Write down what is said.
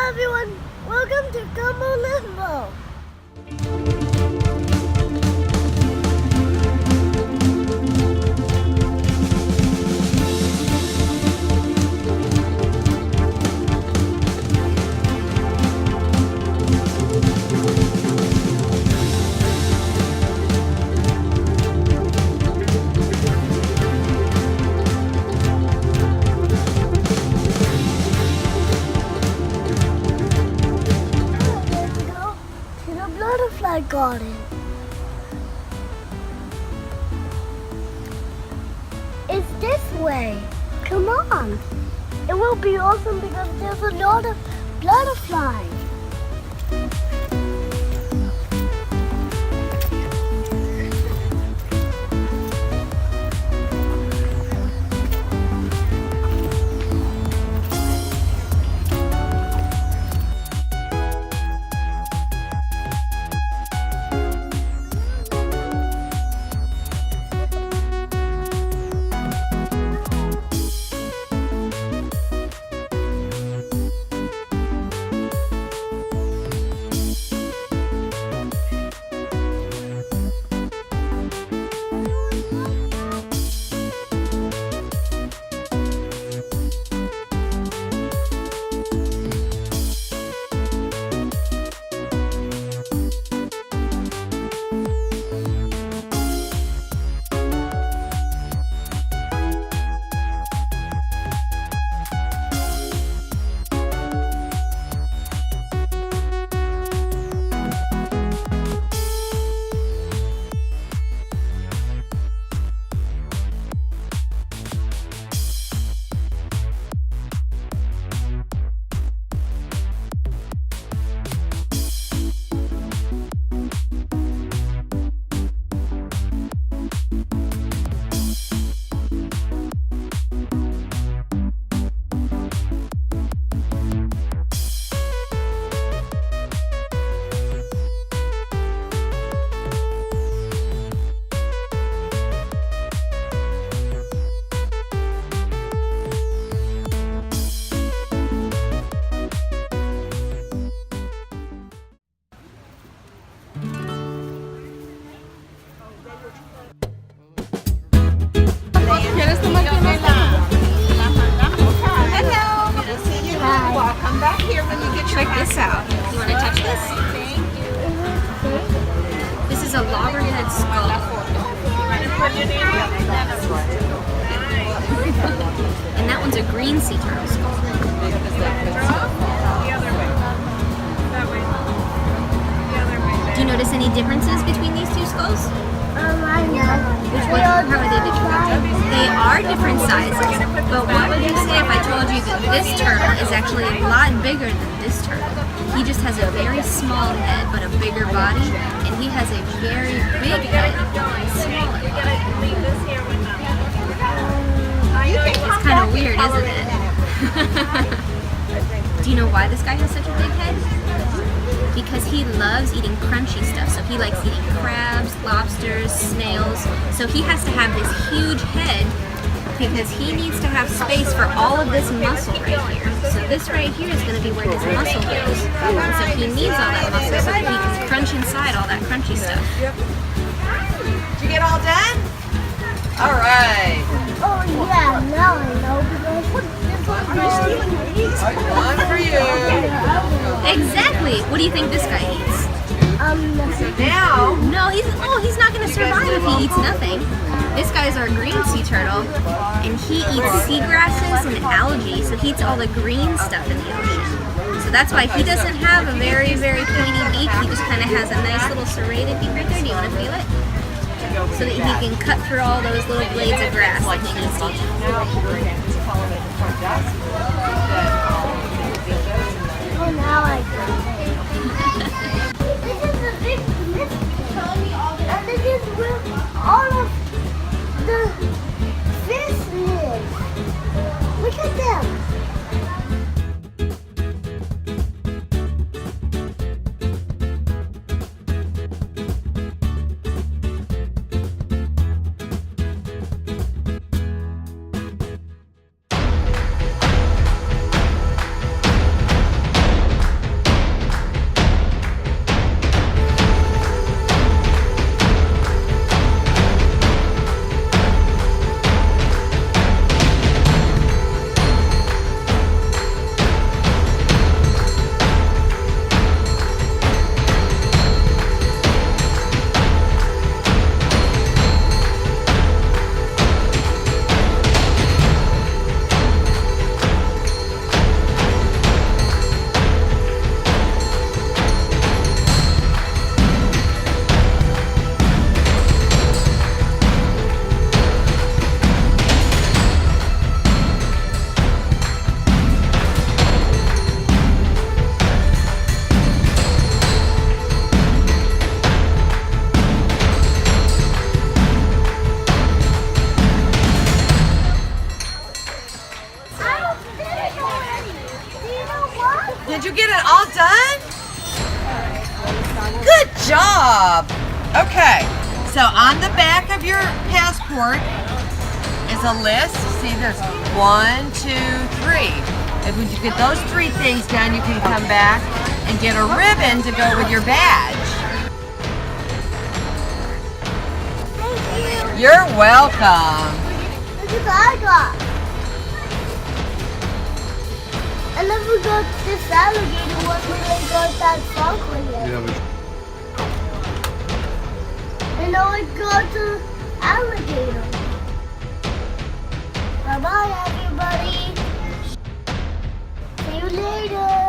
Everyone, welcome to Gumbo Limbo. Butterfly garden. It's this way. Come on. It will be awesome because there's a lot of butterflies. Check this out. You want to touch this? This is a loggerhead skull. And that one's a green sea turtle skull. Do you notice any differences between these two skulls? I know. Which one? How are they different? They are different sizes. But what would you say if I told you that this turtle is actually a lot bigger than this turtle? He just has a very small head but a bigger body, and he has a very big head and a smaller body. It's kind of weird, isn't it? Do you know why this guy has such a big head? Because he loves eating crunchy stuff. So he likes eating crabs, lobsters, snails. So he has to have this huge head because he needs to have space for all of this muscle right here. So this right here is going to be where his muscle goes. And so he needs all that muscle so that he can crunch inside all that crunchy stuff. Did you get all done? All right. Oh yeah, now I know because this one's One for you. Exactly. What do you think this guy eats? Now, No, he's not going to survive if he eats nothing. This guy's our green sea turtle, and he eats seagrasses and algae, so he eats all the green stuff in the ocean. So that's why he doesn't have a very, very pointy beak. He just kind of has a nice little serrated beak right there. Do you want to feel it? So that he can cut through all those little blades of grass that he needs to eat. Oh, now I get it. This is the big mystery. And this is where all of the fish live. Look at them. get it all done? Good job. Okay, so on the back of your passport is a list. See, there's 1, 2, 3. If you get those 3 things done, you can come back and get a ribbon to go with your badge. Thank you. You're welcome. Look at the eye drop. I never got this alligator one when I got that frog one yet. Yeah, but And now I got the alligator. Bye bye, everybody. See you later.